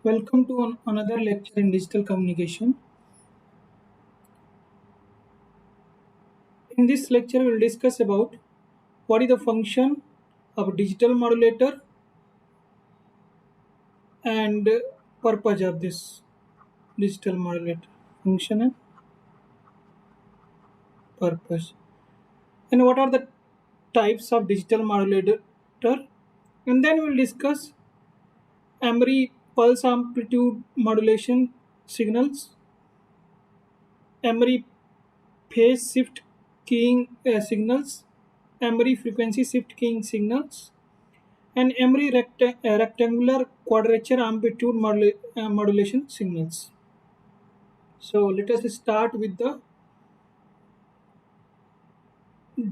Welcome to another lecture in digital communication. In this lecture, we will discuss about what is the function of a digital modulator and purpose of this digital modulator function and purpose. And what are the types of digital modulator? And then we will discuss Emery pulse amplitude modulation signals, Emery phase shift keying signals, Emery frequency shift keying signals, and Emery rectangular quadrature amplitude modulation signals. So let us start with the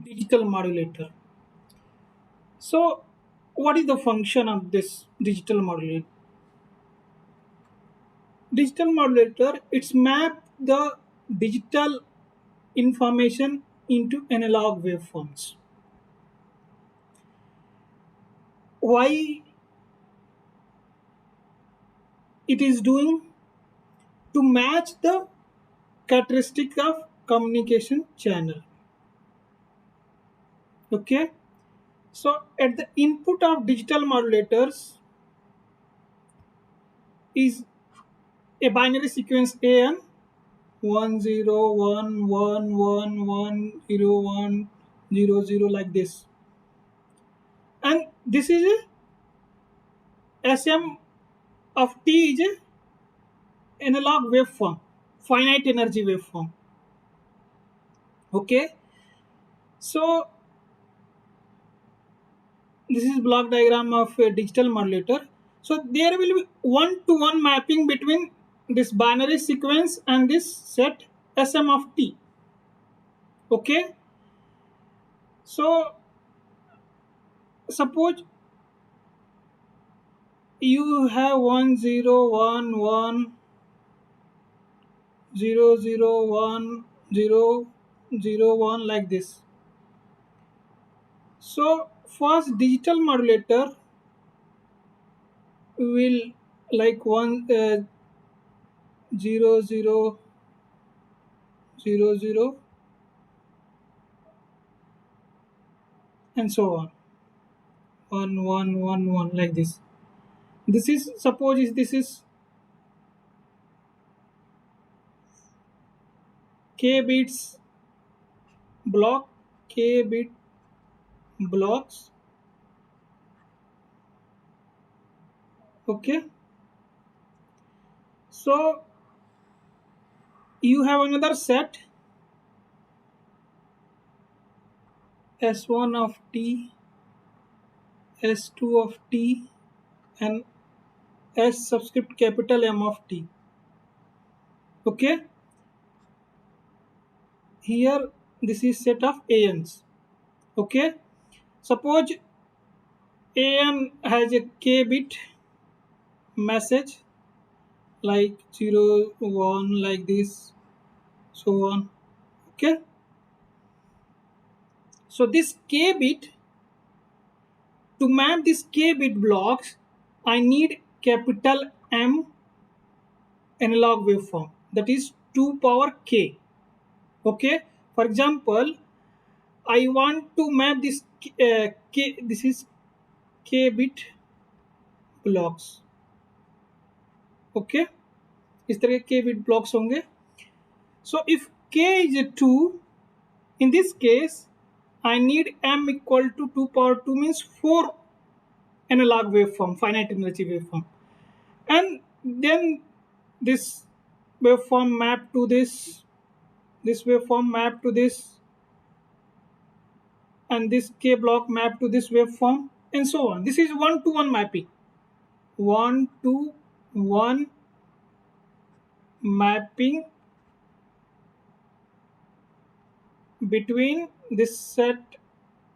digital modulator. So what is the function of this digital modulator? Digital modulator, it's map the digital information into analog waveforms. Why it is doing? To match the characteristic of communication channel. Okay, so at the input of digital modulators is a binary sequence AN 1 0 1 1 1 1 0 0 like this, and this is a SM of T is a analog waveform, finite energy waveform. Okay, so this is block diagram of a digital modulator. So there will be one-to-one mapping between this binary sequence and this set SM of T. Okay, so suppose you have 1 0 1 1 0 0 1 0 0 1 like this. So first digital modulator will like 1 0 0 0 and so on, 1 1 1 1 like this. This is suppose this is k bits block, k bit blocks. Okay, so you have another set S1 of T, S2 of T, and S subscript capital M of T. Okay, here this is set of ANs. Okay, suppose AN has a k bit message like 0 1 like this, so on. Okay, so this k bit, to map this k bit blocks, I need capital M analog waveform, that is 2 power k. Okay, for example, I want to map this k, this is k bit blocks. Okay, इस तरह के k bit blocks होंगे. So if k is a 2, in this case I need m equal to 2 power 2 means 4 analog waveform, finite energy waveform, and then this waveform map to this waveform map to this, and this k block map to this waveform, and so on. This is one-to-one mapping, one-to-one mapping between this set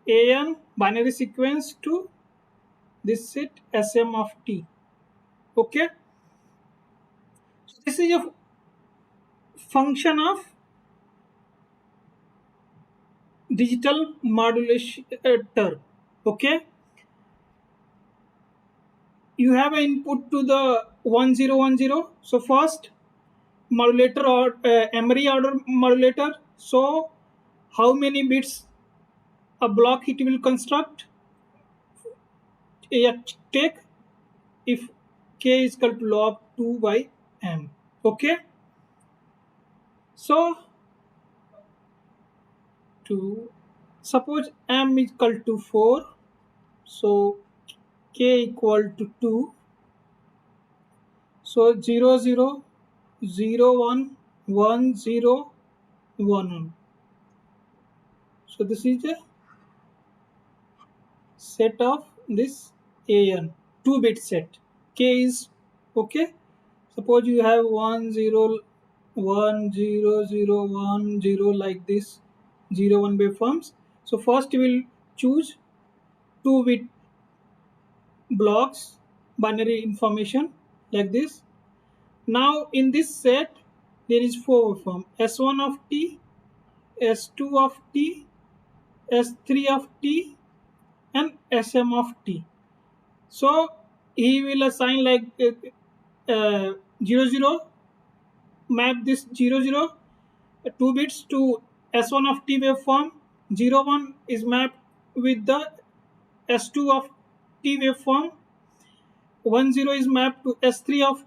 AN binary sequence to this set SM of T. Okay, so this is a function of digital modulator. Okay, you have an input to the 1010. So first modulator or Emery order modulator. So how many bits a block it will construct? Take if k is equal to log 2 by m. Okay. So to suppose m is equal to 4. So k equal to 2. So 0 0 0 1 1 0 1 1. So this is a set of this an 2-bit set. K is okay. Suppose you have 1 0 1 0 0 1 0 like this 0 1 waveforms. So first you will choose 2-bit blocks binary information like this. Now in this set there is 4 waveform: S1 of t, S2 of t, S3 of t, and Sm of t. So he will assign like 0 0, map this 0 0 2 bits to S1 of t waveform. 0 1 is mapped with the S2 of t waveform. 1 0 is mapped to S3 of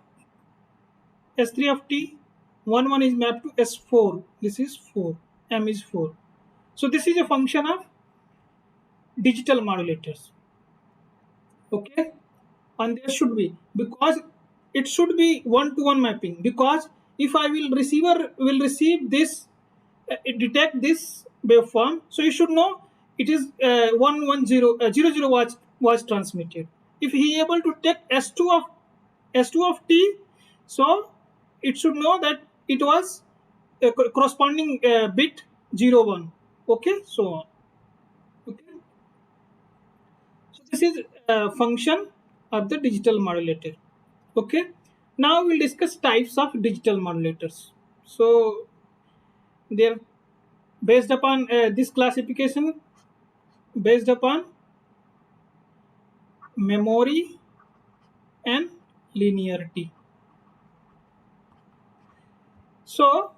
t. 1 1 is mapped to S4. This is 4. M is 4. So this is a function of digital modulators. Okay, and there should be, because it should be one-to-one mapping, because if I will receiver will receive this, it detect this waveform, so you should know it is 110 00 was transmitted. If he able to take S2 of t, so it should know that it was a corresponding bit 0 1. Okay, so on. Okay. So this is a function of the digital modulator. Okay. Now we'll discuss types of digital modulators. So they're based upon this classification based upon memory and linearity. So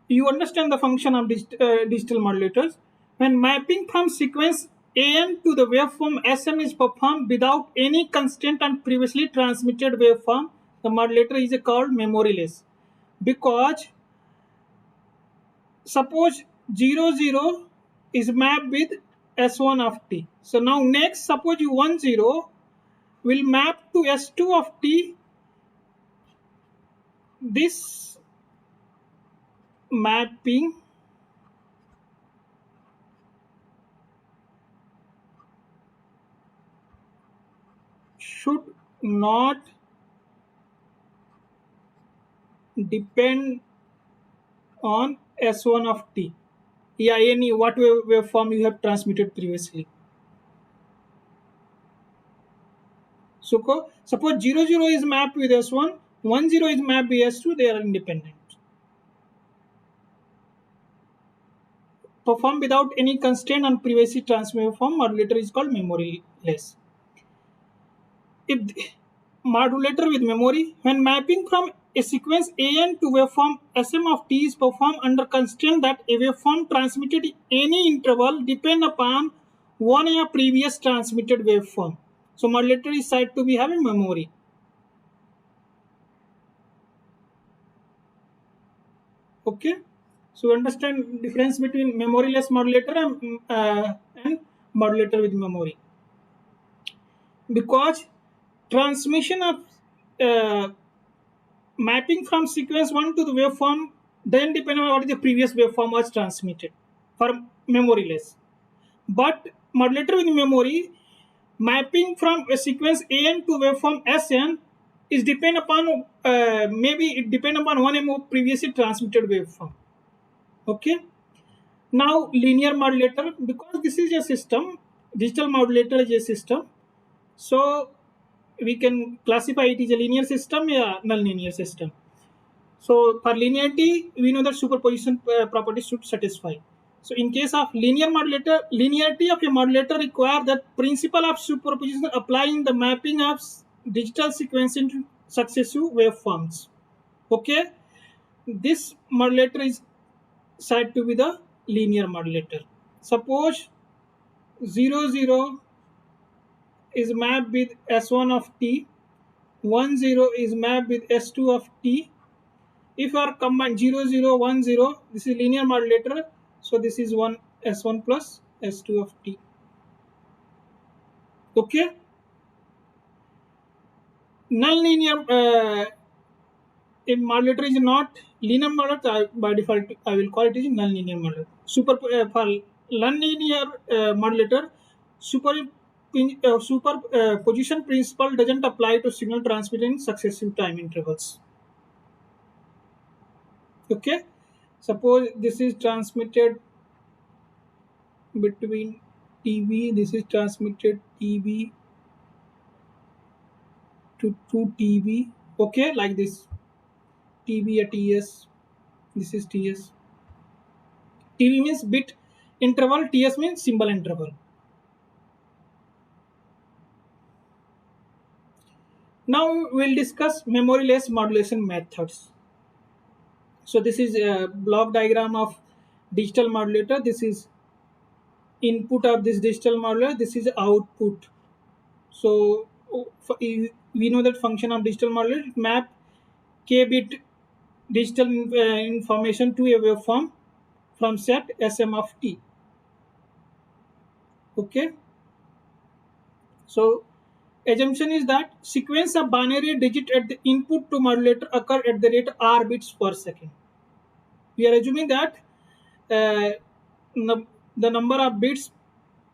you understand the function of digital modulators. When mapping from sequence AN to the waveform SM is performed without any constraint on previously transmitted waveform, the modulator is called memoryless. Because suppose 0 0 is mapped with S1 of t. So now next suppose you 1 0 will map to S2 of t. This mapping should not depend on S1 of t. Yeah, any what waveform you have transmitted previously. So suppose 0 0 is mapped with S1, 1 0 is mapped with S2, they are independent. Performed without any constraint on previously transmitted waveform, modulator is called memoryless. If modulator with memory, when mapping from a sequence AN to waveform SM of t is performed under constraint that a waveform transmitted in any interval depend upon one or previous transmitted waveform. So modulator is said to be having memory. Okay, so understand difference between memoryless modulator and modulator with memory. Because transmission of uh, mapping from sequence 1 to the waveform then depend on what the previous waveform was transmitted for memoryless. But modulator with memory, mapping from a sequence AN to waveform SN is depend upon maybe it depend upon one more previously transmitted waveform. Okay. Now linear modulator, because this is a system, digital modulator is a system, so we can classify it as a linear system or non-linear system. So for linearity, we know that superposition property should satisfy. So in case of linear modulator, linearity of a modulator require that principle of superposition applying the mapping of digital sequence into successive waveforms. Okay, this modulator is said to be the linear modulator. Suppose 0 0 is mapped with S1 of t, 1 0 is mapped with S2 of t. If you are combined 0 0 1 0, this is linear modulator, so this is 1 S1 plus S2 of t. Okay, non-linear if modulator is not linear modulator, by default I will call it is non-linear modulator. For non-linear modulator, superposition principle doesn't apply to signal transmitted in successive time intervals. Okay, suppose this is transmitted between TB, this is transmitted TB to 2 TB. Okay, like this, TB at TS, this is TS. TB means bit interval, TS means symbol interval. Now we'll discuss memory-less modulation methods. So this is a block diagram of digital modulator. This is input of this digital modulator. This is output. So we know that function of digital modulator, it map k-bit digital information to a waveform from set Sm of t. Okay. So assumption is that sequence of binary digit at the input to modulator occur at the rate r bits per second. We are assuming that uh, the number of bits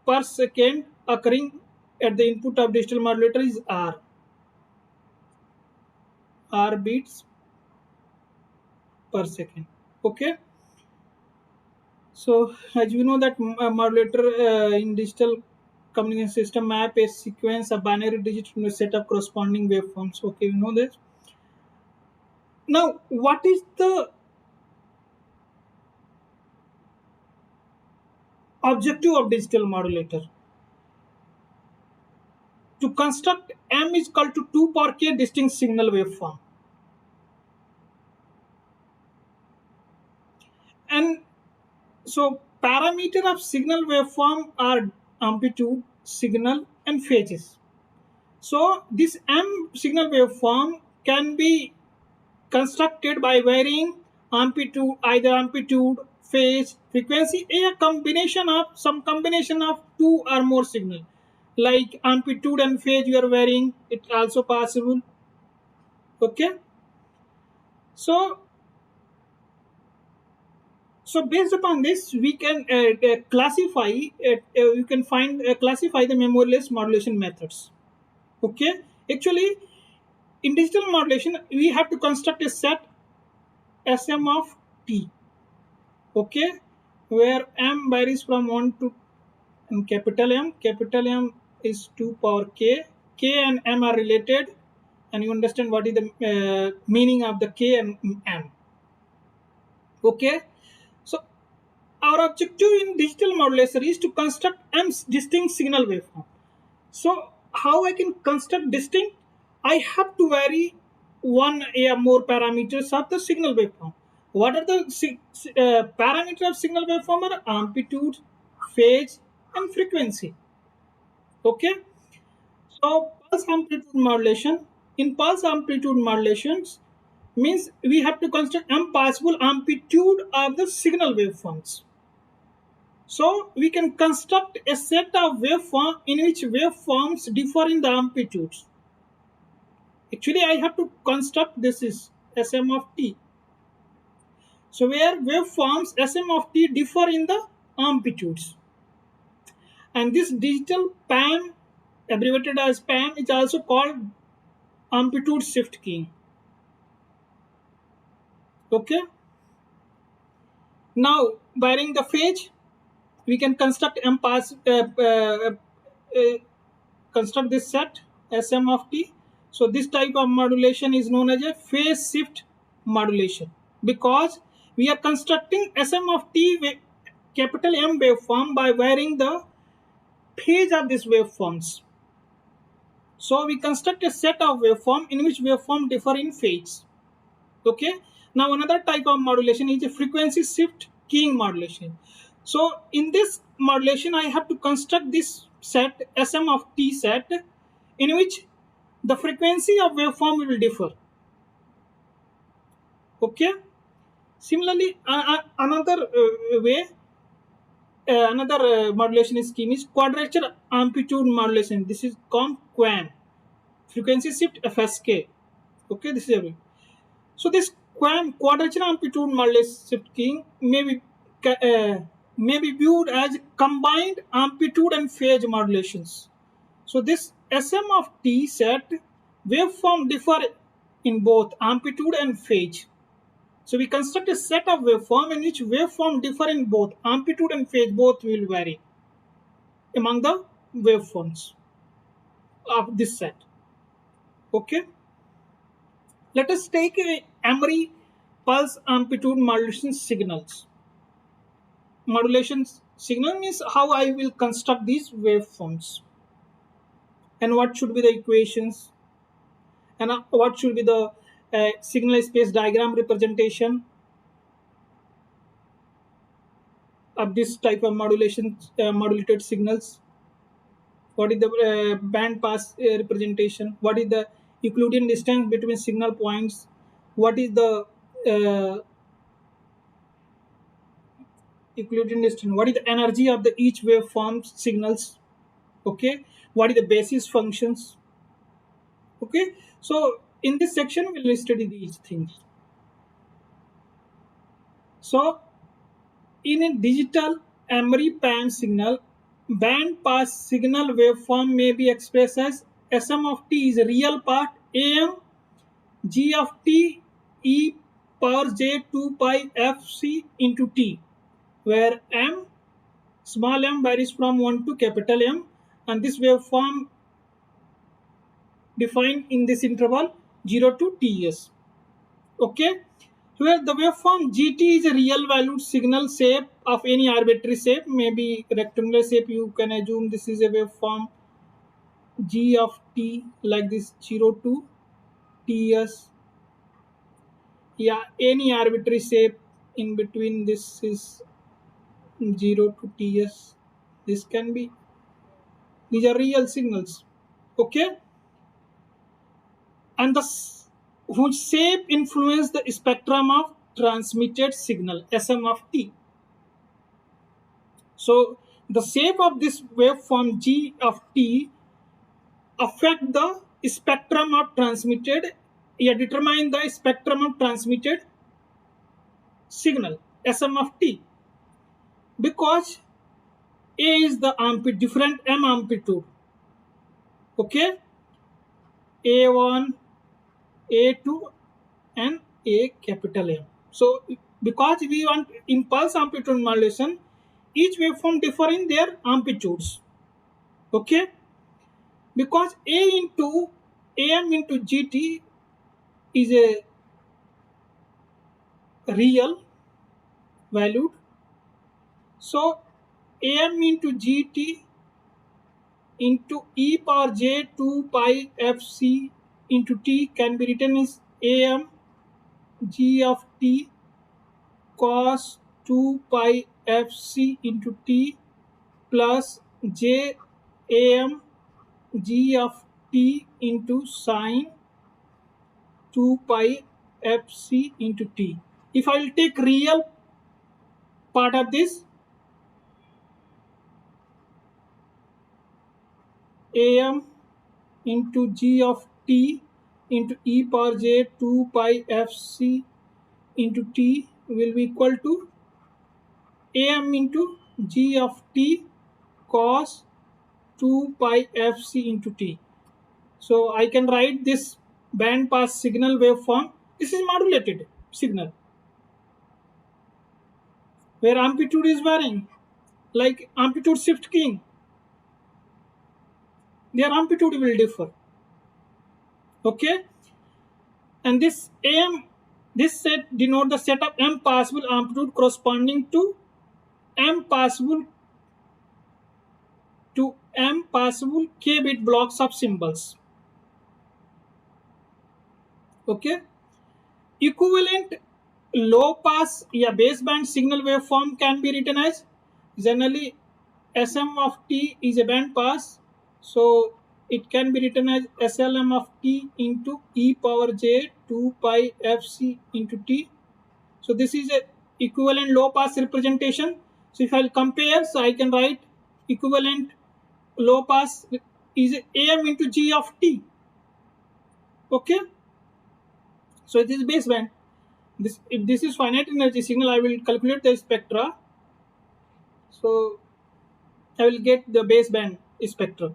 per second occurring at the input of digital modulator is r bits per second. Okay, so as you know that modulator in digital communication system map a sequence of binary digits to a set of corresponding waveforms. Okay, you know this. Now what is the objective of digital modulator? To construct m is equal to 2 power k distinct signal waveform. And so parameter of signal waveform are amplitude, signal and phases. So this M signal waveform can be constructed by varying amplitude, either amplitude, phase, frequency, a combination of some combination of two or more signal. Like amplitude and phase you are varying, it's also possible. Okay. So based upon this, we can classify. You can classify the memoryless modulation methods. Okay, actually, in digital modulation, we have to construct a set Sm of t. Okay, where m varies from 1 to capital M. Capital M is 2 power k. K and m are related, and you understand what is the meaning of the k and m. Okay, so our objective in digital modulation is to construct m's distinct signal waveform. So how I can construct distinct? I have to vary one or more parameters of the signal waveform. What are the parameters of signal waveform? Are amplitude, phase, and frequency. Okay. So pulse amplitude modulation. In pulse amplitude modulations means we have to construct m possible amplitude of the signal waveforms. So we can construct a set of waveform in which waveforms differ in the amplitudes. Actually, I have to construct this is Sm of t. So where waveforms Sm of t differ in the amplitudes. And this digital PAM, abbreviated as PAM, is also called amplitude shift keying. Okay. Now, varying the phase, we can construct construct this set Sm of t. So this type of modulation is known as a phase shift modulation, because we are constructing Sm of t capital M waveform by varying the phase of these waveforms. So we construct a set of waveform in which waveform differ in phase. Okay. Now another type of modulation is a frequency shift keying modulation. So in this modulation, I have to construct this set Sm of t set in which the frequency of waveform will differ. Okay. Similarly, another way, another modulation scheme is quadrature amplitude modulation. This is called QAM, frequency shift FSK. Okay, this is a way. So this quadrature amplitude modulation shift keying may be viewed as combined amplitude and phase modulations. So this Sm of t set waveform differ in both amplitude and phase. So we construct a set of waveform in which waveform differ in both amplitude and phase, both will vary among the waveforms of this set. Okay. Let us take a Emery pulse amplitude modulation signals. Modulation signal means how I will construct these waveforms and what should be the equations and what should be the signal space diagram representation of this type of modulation modulated signals. What is the band pass representation? What is the Euclidean distance between signal points? What is the Euclidean distance? What is the energy of the each waveform signals? Okay. What is the basis functions? Okay. So in this section we will study these things. So in a digital Emery band signal, band pass signal waveform may be expressed as Sm of t is a real part Am g of t e power j 2 pi f c into t, where m small m varies from 1 to capital M, and this waveform defined in this interval 0 to Ts. Okay, where the waveform gt is a real valued signal shape of any arbitrary shape, maybe rectangular shape. You can assume this is a waveform g of t like this 0 to Ts. Yeah, any arbitrary shape in between this is 0 to Ts. This can be, these are real signals. Okay, and whose shape influence the spectrum of transmitted signal Sm of t. So the shape of this waveform g of t affect the spectrum of transmitted, determine the spectrum of transmitted signal Sm of t, because A is the different m amplitude. Okay, A1, A2 and A capital M. So because we want impulse amplitude modulation, each waveform differ in their amplitudes. Okay, because A into Am into Gt is a real valued, so Am into Gt into e power j 2 pi f c into t can be written as Am g of t cos 2 pi f c into t plus j Am g of t into sine 2 pi f c into t. If I will take real part of this, Am into g of t into e power j 2 pi f c into t will be equal to Am into g of t cos 2 pi f c into t. So I can write this band pass signal waveform. This is modulated signal where amplitude is varying, like amplitude shift keying. Their amplitude will differ. Okay, and this Am, this set denote the set of m possible amplitude corresponding to m possible m possible k bit blocks of symbols. Okay, equivalent low pass या baseband signal waveform can be written as generally Sm of t is a band pass, so it can be written as Slm of t into e power j 2 pi fc into t. So this is a equivalent low pass representation. So if I'll compare, so I can write equivalent low pass is am into g of t. Okay, so it is baseband. This, if this is finite energy signal, I will calculate the spectra. So I will get the baseband spectra.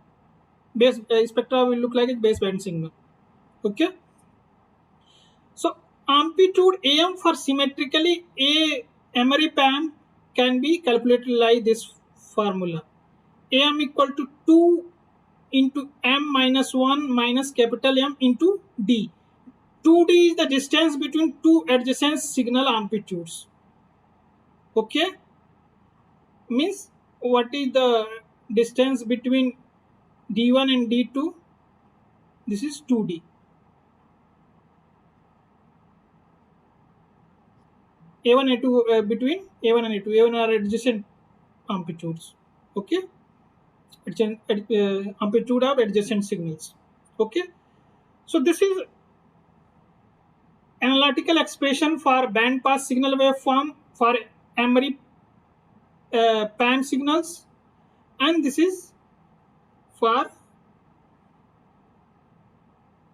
Base spectra will look like a baseband signal. Okay. So amplitude AM for symmetrically a Emery PAM can be calculated like this formula. AM equal to 2 into M minus 1 minus capital M into D. 2D is the distance between two adjacent signal amplitudes. Okay, means what is the distance between D1 and D2? This is 2D. A1 A2 between A1 and A2. A1 are adjacent amplitudes. Okay, amplitude of adjacent signals. Okay, so this is analytical expression for band pass signal waveform for Emery PAM signals, and this is for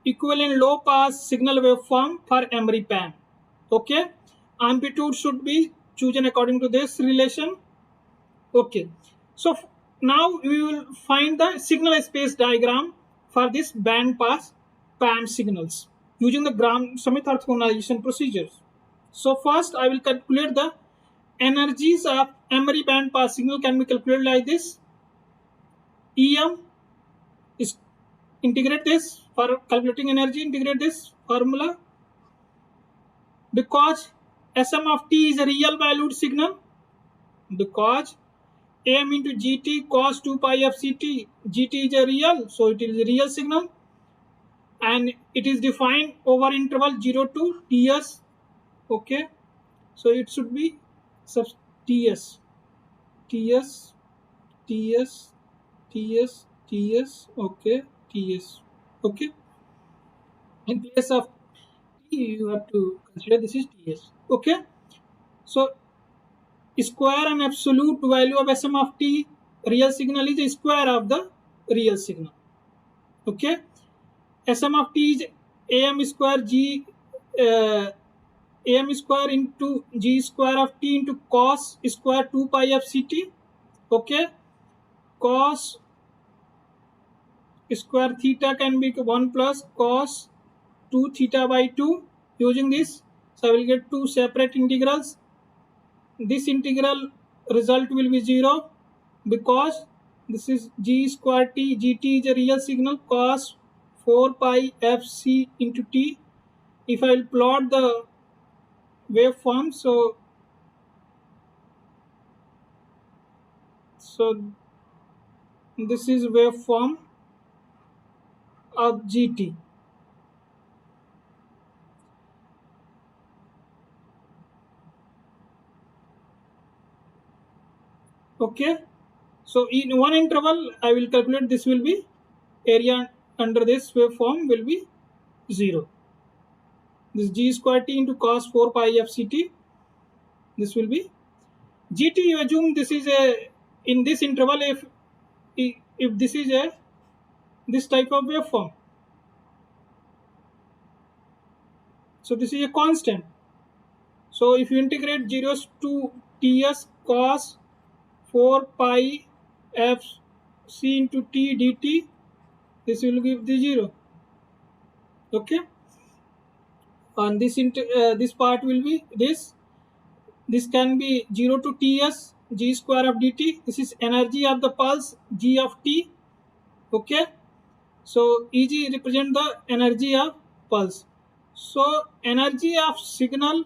equivalent low pass signal waveform for Emery PAM. Okay, amplitude should be chosen according to this relation. Okay, so now we will find the signal space diagram for this band pass PAM signals using the Gram-Schmidt orthogonalization procedures. So first I will calculate the energies of Emery band pass signal can be calculated like this. Em is integrate this for calculating energy, integrate this formula because Sm of t is a real valued signal, because am into gt cos 2 pi f ct, gt is a real, so it is a real signal, and it is defined over interval 0 to ts. Okay, so it should be sub ts, ts, ts, ts, ts. Okay, ts. Okay, in place of t you have to consider this is ts. Okay, so square and absolute value of Sm of t real signal is the square of the real signal. Okay, Sm of t is am square g am square into g square of t into cos square 2 pi f ct. Okay, cos square theta can be 1 plus cos 2 theta by 2 using this. So I will get two separate integrals. This integral result will be 0 because this is g square t, gt is a real signal, cos 4 pi fc into t. If I will plot the waveform, so this is waveform of gt. Okay, so in one interval I will calculate this will be area under this waveform will be 0. This g square t into cos 4 pi fct, this will be gt. You assume this is a in this interval if this is a this type of waveform, so this is a constant. So if you integrate zeros to ts cos 4 pi f c into t dt, this will give the 0. Okay, and this part will be this can be 0 to ts g square of dt. This is energy of the pulse g of t. Okay, so eg represent the energy of pulse. So energy of signal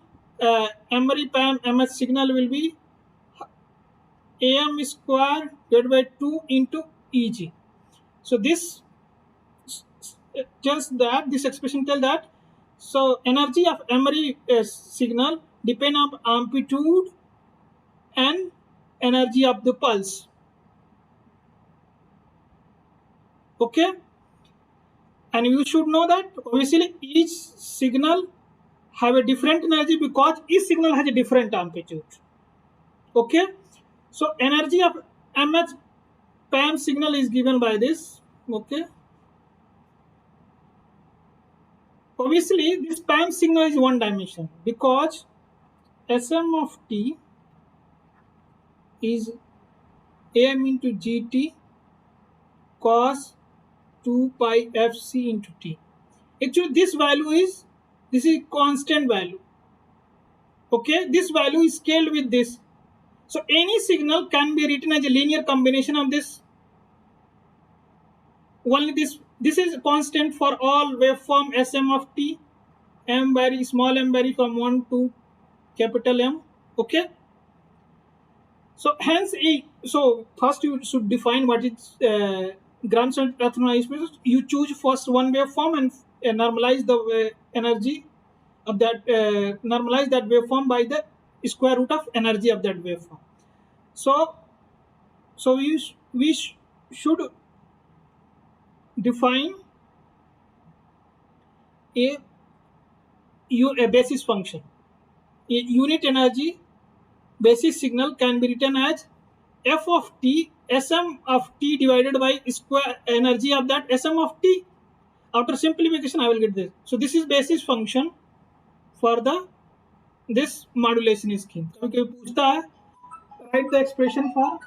Emery PAM ms signal will be am square divided by 2 into eg. So this tells that this expression tells that So energy of memory signal depend on amplitude and energy of the pulse. Okay, and you should know that obviously each signal have a different energy because each signal has a different amplitude. Okay, so energy of mh PAM signal is given by this. Okay, obviously this PAM signal is one dimension because Sm of t is am into gt cos 2 pi fc into t. Actually, this is constant value. Okay, this value is scaled with this. So any signal can be written as a linear combination of this. Only this is constant for all waveform Sm of t, m vary, small m vary from 1 to capital M. Okay. So hence, so first you should define what is Grandson orthogonal. You choose first one waveform and normalize the energy of that, normalize that waveform by the square root of energy of that waveform. So we should define a a basis function. A unit energy basis signal can be written as f of t sm of t divided by square energy of that sm of t. After simplification I will get this. So this is basis function for the this modulation scheme. Okay, पूछता है write the expression for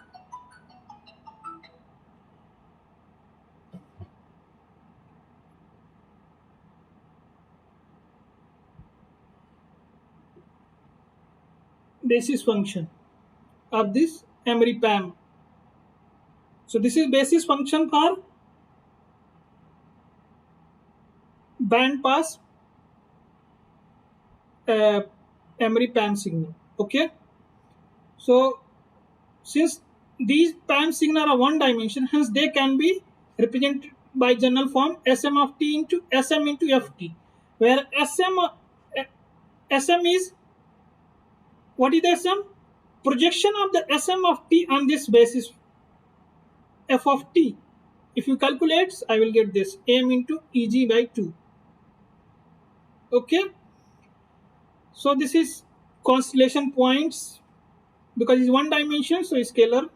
basis function of this memory PAM. So this is basis function for band pass memory PAM signal. Okay, so since these PAM signal are one dimension, hence they can be represented by general form Sm of t into Sm into ft, where Sm is, what is the Sm? Projection of the Sm of t on this basis f of t. If you calculate, I will get this m into Eg by 2. Okay, so this is constellation points because it's one dimension, so it's scalar.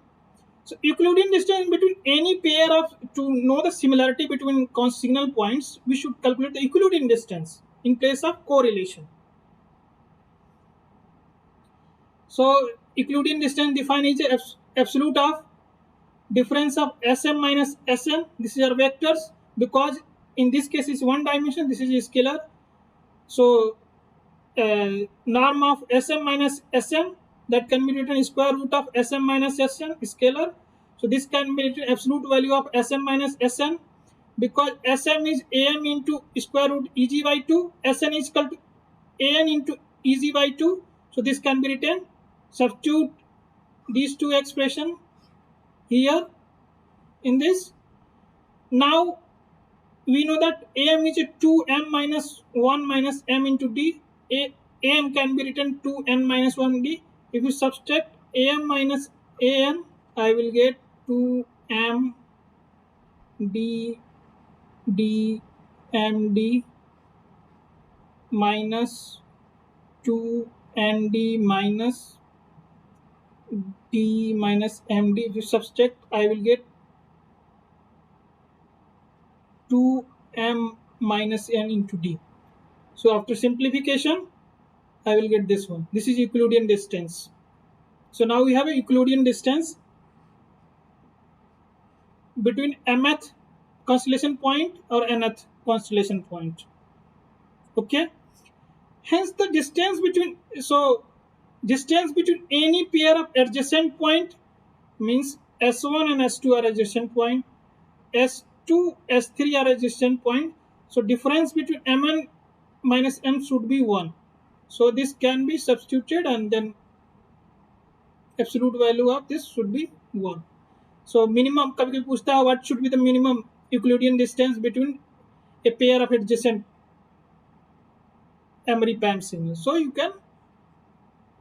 So Euclidean distance between any pair of, to know the similarity between signal points, we should calculate the Euclidean distance in place of correlation. So Euclidean distance defined is absolute of difference of Sm minus Sn. These are vectors because in this case it's one dimension. This is a scalar. So norm of Sm minus Sn, that can be written square root of Sm minus Sn scalar. So this can be written absolute value of Sm minus Sn because Sm is Am into square root Eg by 2. Sn is equal to An into Eg by 2. So this can be written, substitute these two expression here in this. Now we know that Am is a 2m minus 1 minus m into d. Am can be written 2n minus 1 d. If you subtract am minus an, I will get 2m d d m d minus 2n d minus d minus md. If you subtract, I will get 2m minus n into d. So after simplification, I will get this one. This is Euclidean distance. So now we have a Euclidean distance between mth constellation point or nth constellation point. Okay. Hence the distance between, so distance between any pair of adjacent point means S1 and S2 are adjacent point, S2, S3 are adjacent point. So difference between Mn minus M should be 1. So this can be substituted and then absolute value of this should be 1. So minimum, कभी कभी पूछता है what should be the minimum Euclidean distance between a pair of adjacent Emery PAM signal. So you can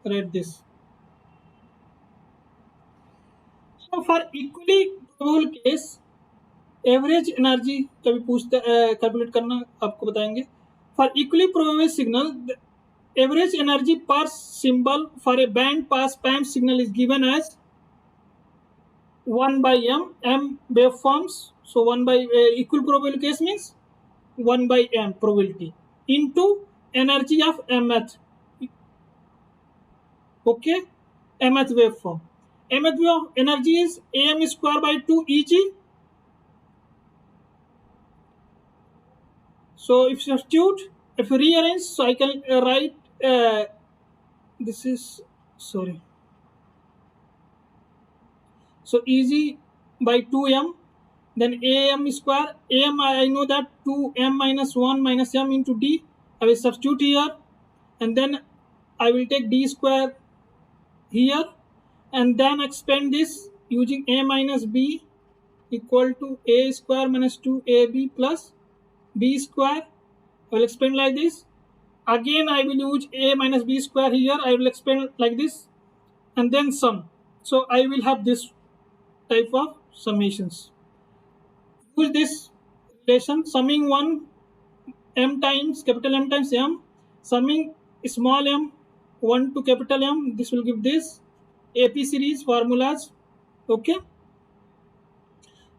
write this. So for equally probable case, average energy कभी पूछते calculate करना आपको बताएंगे. For equally probable signal, average energy पर symbol for a band pass PAM signal is given as 1 by m waveforms. So 1 by equal probability case means 1 by m probability into energy of mth. Okay, mth waveform. Mth wave energy is am square by 2 eg. So if substitute, if rearrange, so I can write this is, sorry, so Eg by 2m, then am square, am I know that 2m minus 1 minus m into d, I will substitute here, and then I will take d square here, and then expand this using a minus b equal to a square minus 2ab plus b square. I will expand like this. Again I will use a minus b square here, I will expand like this, and then sum. So I will have this type of summations. Use this relation, summing 1 m times capital M times m, summing small m 1 to capital M, this will give this AP series formulas. Okay,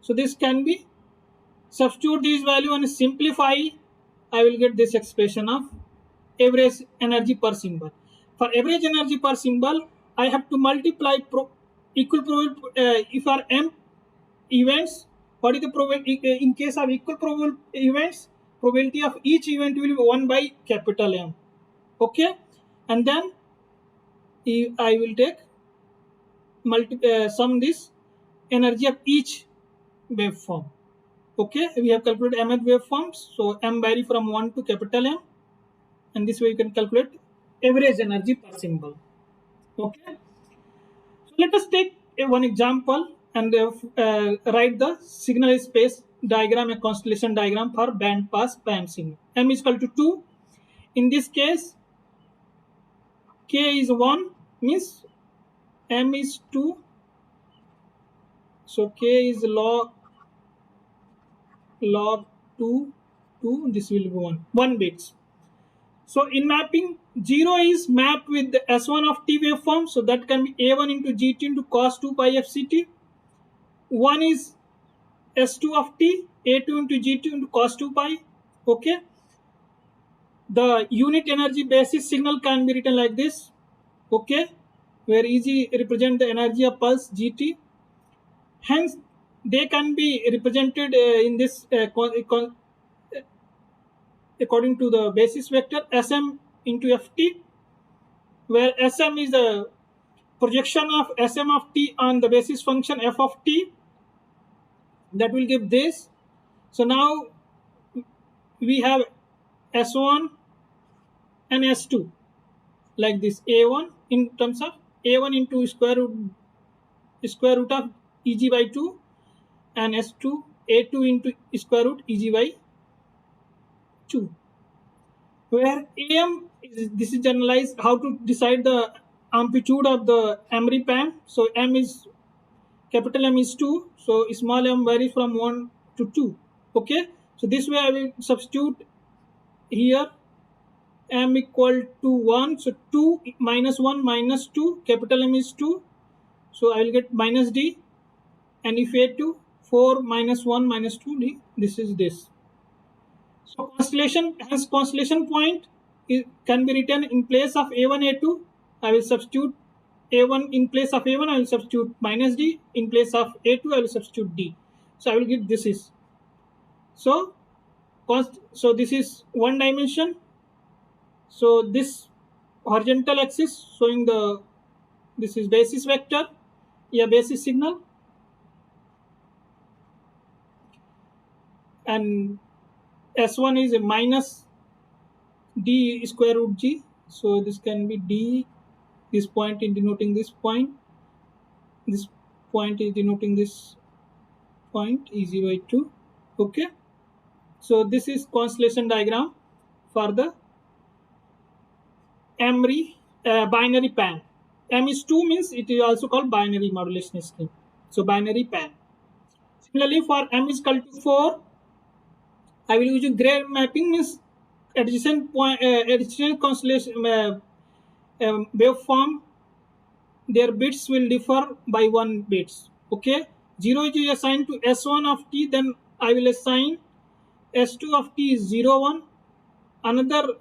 so this can be substitute this value and simplify, I will get this expression of average energy per symbol. For average energy per symbol, I have to multiply equal probability. If are m events, what is the probability in case of equal probable events? Probability of each event will be 1 by capital M. Okay, and then I will take sum this energy of each waveform. Okay, we have calculated mth waveforms. So m vary from 1 to capital M, and this way you can calculate average energy per symbol. Okay, so let us take one example and write the signal space diagram, a constellation diagram for band pass PAM signal. M is equal to 2. In this case, k is 1 means m is 2. So k is log 2 2, this will be 1 bits. So in mapping, 0 is mapped with the S1 of t waveform, so that can be A1 into GT into cos 2 pi FCT. 1 is S2 of t, A2 into GT into cos 2 pi. Okay. The unit energy basis signal can be written like this. Okay, where EG represent the energy of pulse GT. Hence, they can be represented in this according to the basis vector Sm into Ft, where Sm is the projection of Sm of t on the basis function f of t, that will give this. So now we have S1 and S2 like this. A1 in terms of A1 into square root of Eg by 2, and S2 A2 into square root Eg by 2. Where Am is, this is generalized how to decide the amplitude of the Emery PAM. So M is, capital M is 2, so small m varies from 1 to 2. Okay, so this way I will substitute here m equal to 1, so 2 minus 1 minus 2, capital M is 2, so I will get minus d, and if A2, 4 minus 1 minus 2 d, this is this. So constellation point can be written in place of A1 A2, I will substitute A1 in place of A1, I will substitute minus d, in place of A2 I will substitute d, so I will get this is. So this is one dimension. So this horizontal axis showing the, this is basis vector, yeah, basis signal, and S1 is a minus d square root g, so this can be d, this point is denoting this point is denoting this point, Eg by 2. Okay, so this is constellation diagram for the binary pan. M is 2 means it is also called binary modulation scheme. So binary pan. Similarly, for M is equal to 4, I will use gray mapping means adjacent point, adjacent constellation waveform. Their bits will differ by 1 bits. Okay, 0 is assigned to S1 of t, then I will assign S2 of t is 0 1. Another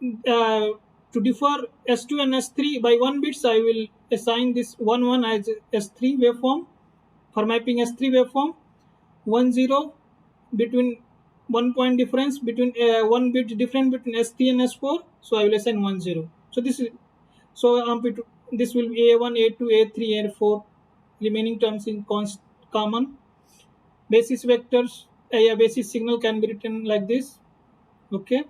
to differ S2 and S3 by 1 bits, I will assign this 1 1 as S3 waveform. For mapping S3 waveform, 1 0 between 1 point difference between 1 bit difference between S3 and S4, so I will assign 1 0. So this is this will be A1, A2, A3, A4. Remaining terms in common. Basis vectors, a basis signal can be written like this. Okay,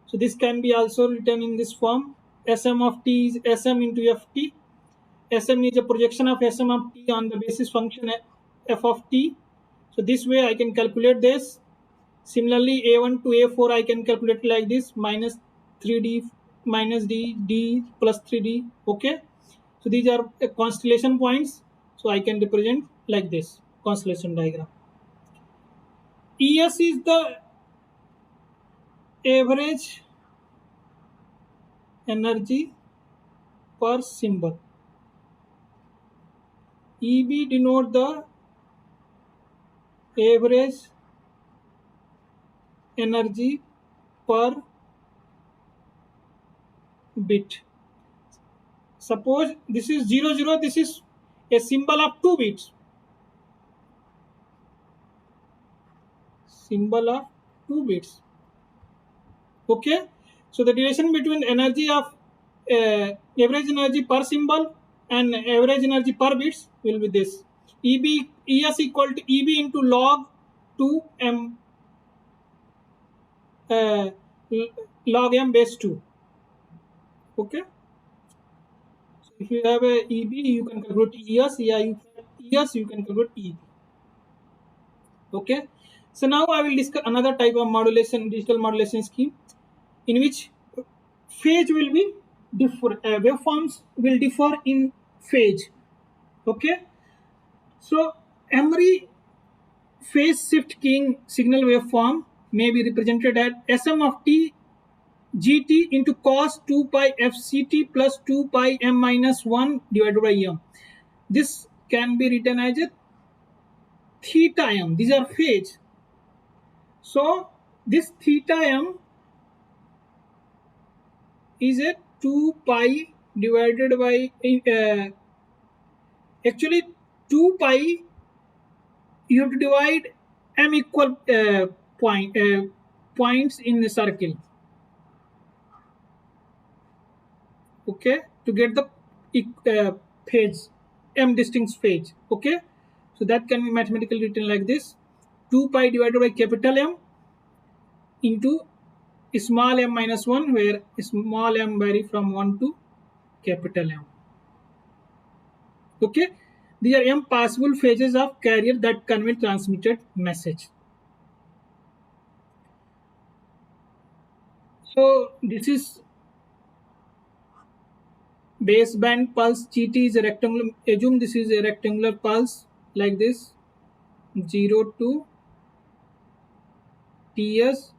so this can be also written in this form. Sm of t is Sm into Ft. Sm is a projection of Sm of t on the basis function f of t. So this way I can calculate this. Similarly, A1 to A4 I can calculate like this, minus 3d minus d plus 3d. Okay, so these are constellation points, so I can represent like this constellation diagram. Es is the average energy per symbol. Eb denote the average energy per bit. Suppose this is 0 0, this is a symbol of 2 bits. Symbol of 2 bits. Okay, so the relation between energy of average energy per symbol and average energy per bits will be this. Es equal to Eb into log 2 m uh, log m base 2. Okay, so if you have a Eb, you can calculate Es. Yeah, Es you can calculate Eb. Okay, so now I will discuss another type of modulation, digital modulation scheme, in which phase will be differ. Waveforms will differ in phase. Okay, so every phase shift keying signal waveform may be represented as Sm of t gt into cos 2 pi fct plus 2 pi m minus 1 divided by m. This can be written as a theta m. These are phase. So this theta m is a 2 pi divided by actually 2 pi, you have to divide m equal points in the circle. Okay, to get the phase, m distinct phase. Okay, so that can be mathematically written like this: 2 pi divided by capital M into small m minus 1, where small m vary from 1 to capital M. Okay, these are m possible phases of carrier that convey transmitted message. So this is baseband pulse. GT is a rectangular. Assume this is a rectangular pulse like this, 0 to Ts.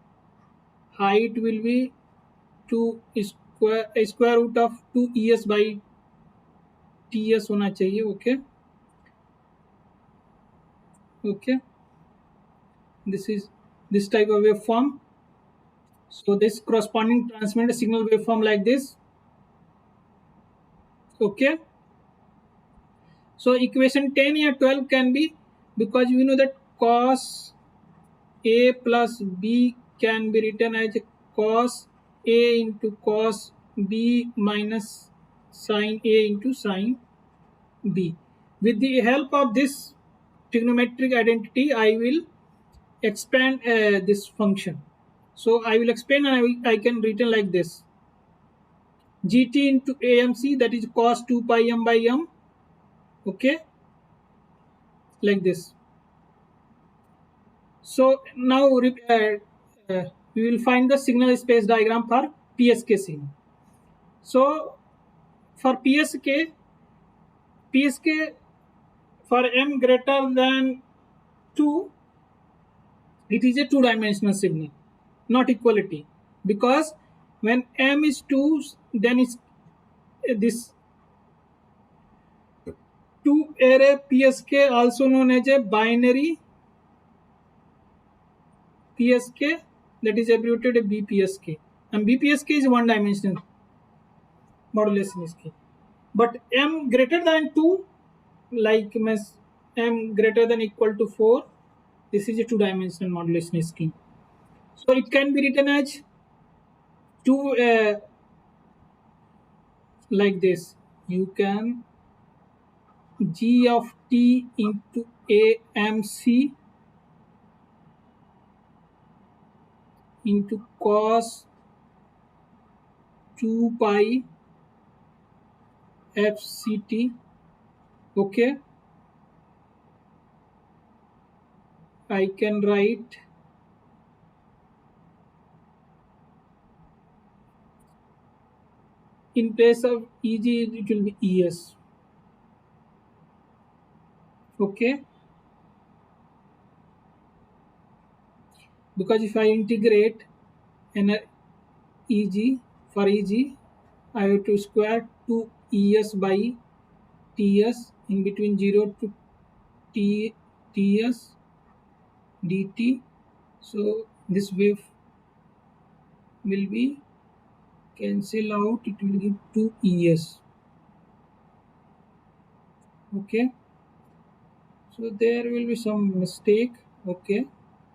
Height will be 2 square root of 2 Es by Ts होना चाहिए. Okay, okay, this is this type of waveform. So this corresponding transmit a signal waveform like this. Okay, so equation 10 or 12 can be, because we know that cos a plus b can be written as cos a into cos b minus sin a into sin b. With the help of this trigonometric identity, I will expand this function. So I will expand, and I can written like this: gt into amc, that is cos 2 pi m by m. Okay, like this. So now we will find the signal space diagram for PSK signal. So for PSK for m greater than 2, it is a two-dimensional signal, not equality, because when m is 2, then it's this 2 array PSK, also known as a binary PSK, that is abbreviated as BPSK, and BPSK is one dimensional modulation scheme. But m greater than 2, like m greater than equal to 4, this is a two-dimensional modulation scheme. So it can be written as two like this. You can g of t into AMC into cos 2 pi FCT. Okay, I can write in place of EG, it will be ES. Okay, because if I integrate an EG, for EG I have to square 2 ES by TS in between 0 to TS dt. So this wave will be cancel out, it will give 2 ES. Okay, so there will be some mistake. Okay,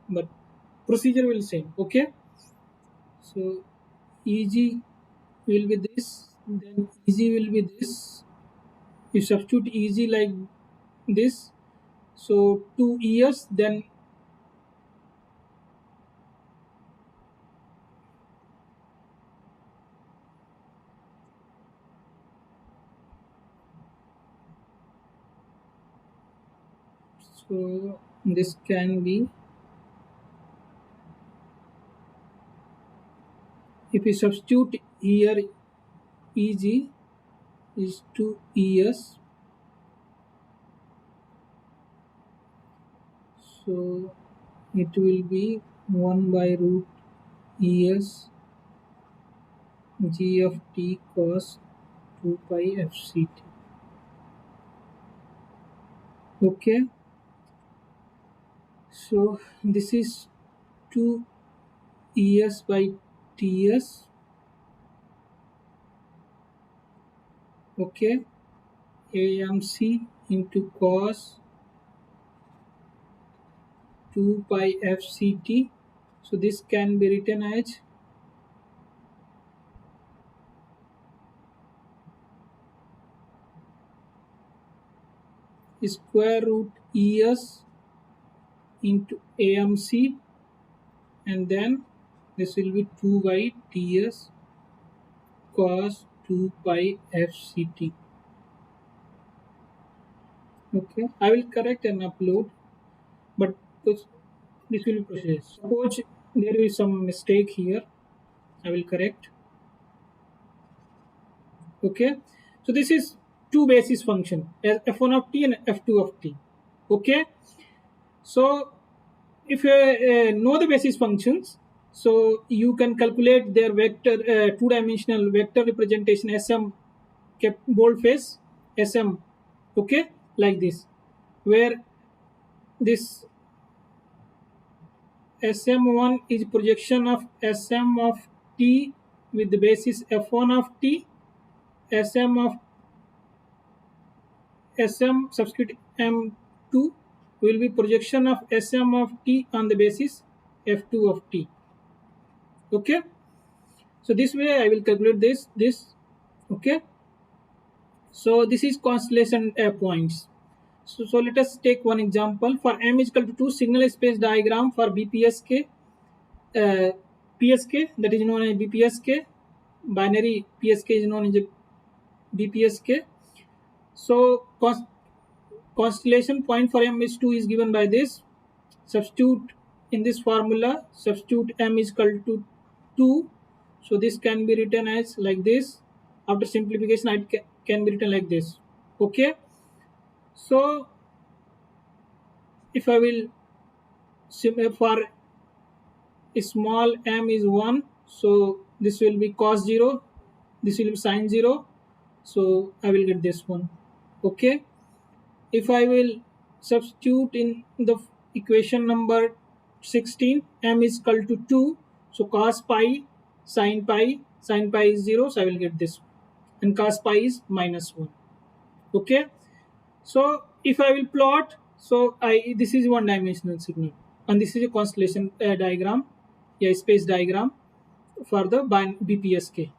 but procedure will same. Okay, so EG will be this, then EG will be this. You substitute EG like this, so 2 ES, then so this can be, if we substitute here EG is 2 ES, so it will be 1 by root ES g of t cos 2 pi FCT. Okay, so this is 2 ES by TS. Okay, AMC into cos 2 pi FCT. So this can be written as square root ES into AMC, and then this will be 2 by TS cos 2 pi FCT. Okay, I will correct and upload, but this will proceed. Suppose there is some mistake here, I will correct. Okay, so this is two basis function, f1 of t and f2 of t. Okay, so if you know the basis functions, so you can calculate their vector two-dimensional vector representation SM, kept boldface SM. Okay, like this, where this SM1 is projection of SM of t with the basis f1 of t, SM of SM subscript m2 will be projection of SM of t on the basis f2 of t. Okay, so this way I will calculate this. Okay, so this is constellation points. So let us take one example. For m is equal to 2, signal space diagram for BPSK, PSK, that is known as BPSK, binary PSK is known as BPSK. So constellation point for m is 2 is given by this. Substitute in this formula, substitute m is equal to 2, so this can be written as like this. After simplification, it can be written like this. Okay. So if I will for small m is 1, so this will be cos 0, this will be sin 0, so I will get this one. Okay. If I will substitute in the equation number 16, m is equal to 2, so cos pi sin pi is 0, so I will get this one. And cos pi is minus 1. Okay. So if I will plot, so this is one dimensional signal, and this is a constellation diagram, space diagram for the BPSK.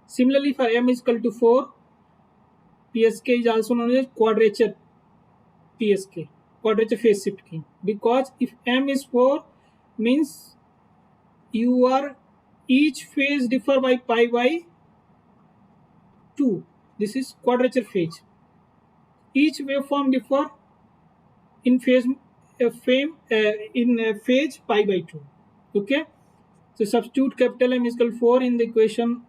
Similarly, for m is equal to 4, PSK is also known as quadrature PSK, quadrature phase shift key, because if m is 4 means you are each phase differ by pi by 2. This is quadrature phase. Each waveform differ in phase phase pi by 2. Okay. So substitute capital M is equal to 4 in the equation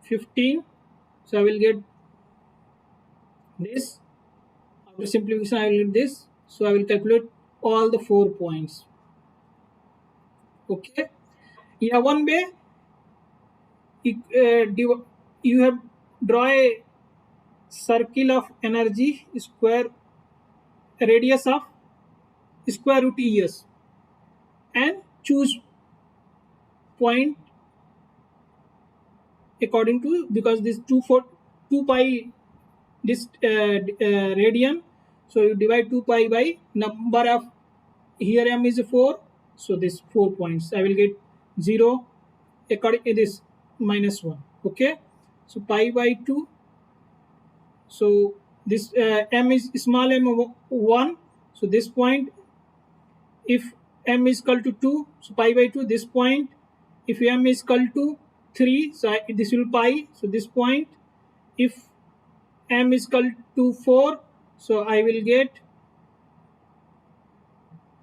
15. So I will get this. After simplification, I will get this. So I will calculate all the 4 points. Okay. In one way, you have draw a circle of energy square radius of square root ES and choose point according to, because this 2 pi this radian, so you divide 2 pi by number of, here m is 4, so this 4 points I will get 0 according to this minus 1. Okay. So pi by 2, so this m is small m 1, so this point, if m is equal to 2, so pi by 2, this point, if m is equal to 3, so this will pi, so this point, if m is equal to 4, so I will get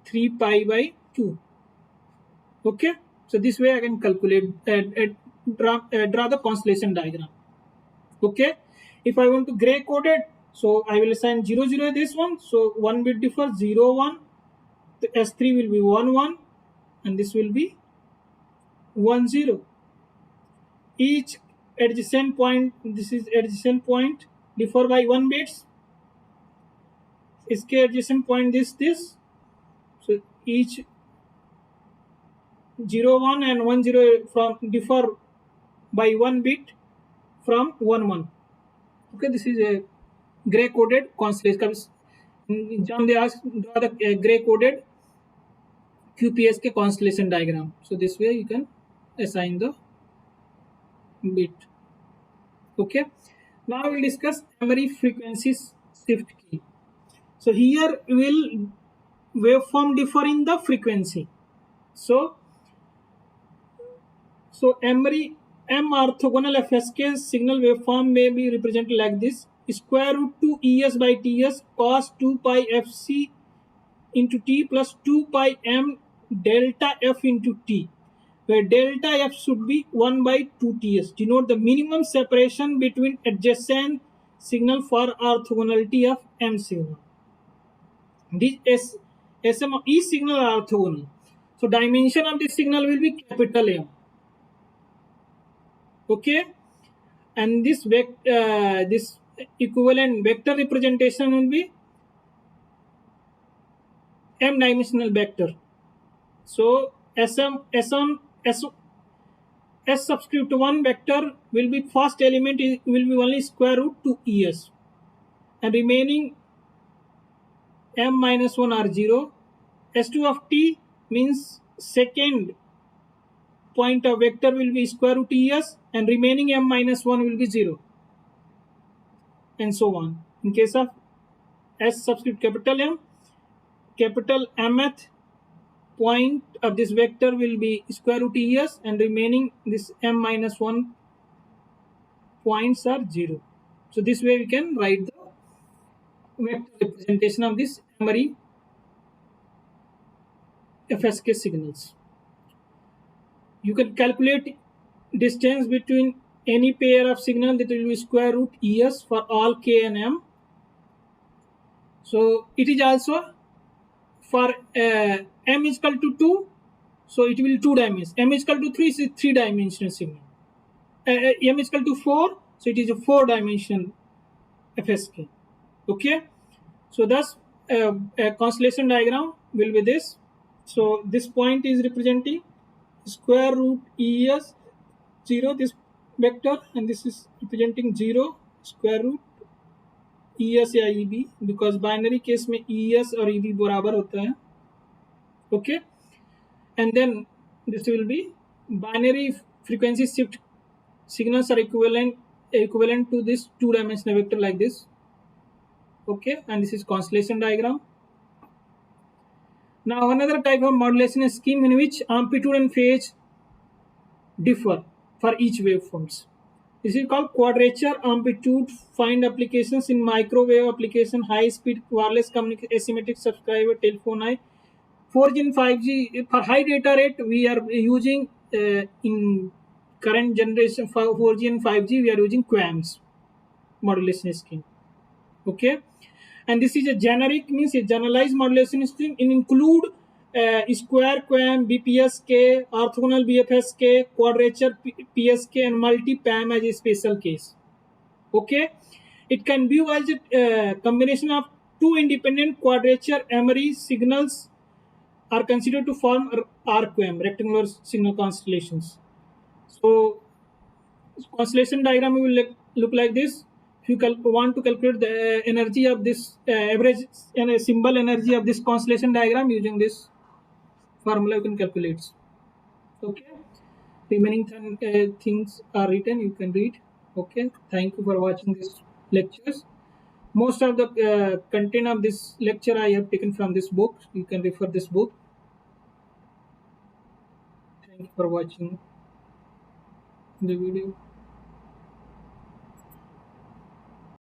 3 pi by 2. Okay. So this way I can calculate and draw the constellation diagram. Okay. If I want to gray coded, so I will assign 0 0 this one, so 1 bit differ 0 1, the S3 will be 1 1, and this will be 1 0. Each adjacent point, this is adjacent point, differ by 1 bits. इसके adjacent point this, so each 0 1 and 1 0 from differ by 1 bit from 1 1. Okay, this is a gray coded constellation. In exam they ask draw the gray coded QPSK constellation diagram. So this way you can assign the bit. Okay. Now we will discuss Emery frequency shift key. So here will waveform differ in the frequency. So Emery M orthogonal FSK signal waveform may be represented like this: square root 2 ES by TS cos 2 pi FC into T plus 2 pi M delta F into T, where delta F should be 1 by 2 TS, denote the minimum separation between adjacent signal for orthogonality of M signal. This SM of each signal are orthogonal. So dimension of this signal will be capital M. Okay, and this this equivalent vector representation will be m dimensional vector. So S subscript 1 vector will be first element will be only square root 2 ES, and remaining m minus 1 are 0. S2 of t means second point of vector will be square root ES, and remaining m minus 1 will be 0, and so on. In case of S subscript capital M, capital Mth point of this vector will be square root ES, and remaining this m minus 1 points are 0. So this way we can write the vector representation of this Emery FSK signals. You can calculate distance between any pair of signal, that will be square root es for all k and m. So it is also for m is equal to 2, so it will 2 dimensions. M is equal to 3, is 3 dimensional signal. M is equal to 4, so it is a 4 dimensional FSK. Okay, so thus a constellation diagram will be this. So this point is representing square root es 0, this vector, and this is representing 0 square root es या eb, because binary case में es और eb बराबर होता है. Okay, and then this will be binary frequency shift signals are equivalent to this 2-dimensional vector like this. Okay, and this is constellation diagram. Now another type of modulation scheme in which amplitude and phase differ for each waveforms. This is called quadrature amplitude. Find applications in microwave application, high speed wireless communication, asymmetric subscriber, telephone, 4G and 5G. For high data rate, we are using in current generation for 4G and 5G, we are using QAMs modulation scheme. Okay, and this is a generic, means a generalized modulation scheme. It include square QAM, BPSK, orthogonal BFSK, quadrature PSK, and multi-PAM as a special case. Okay, it can be as a combination of two independent quadrature Emery signals are considered to form RQM, rectangular signal constellations. So constellation diagram will look like this. If you want to calculate the energy of this average and a symbol energy of this constellation diagram, using this formula you can calculate. Okay, remaining things are written, you can read. Okay, thank you for watching this lectures. Most of the content of this lecture I have taken from this book. You can refer this book. Thank you for watching the video.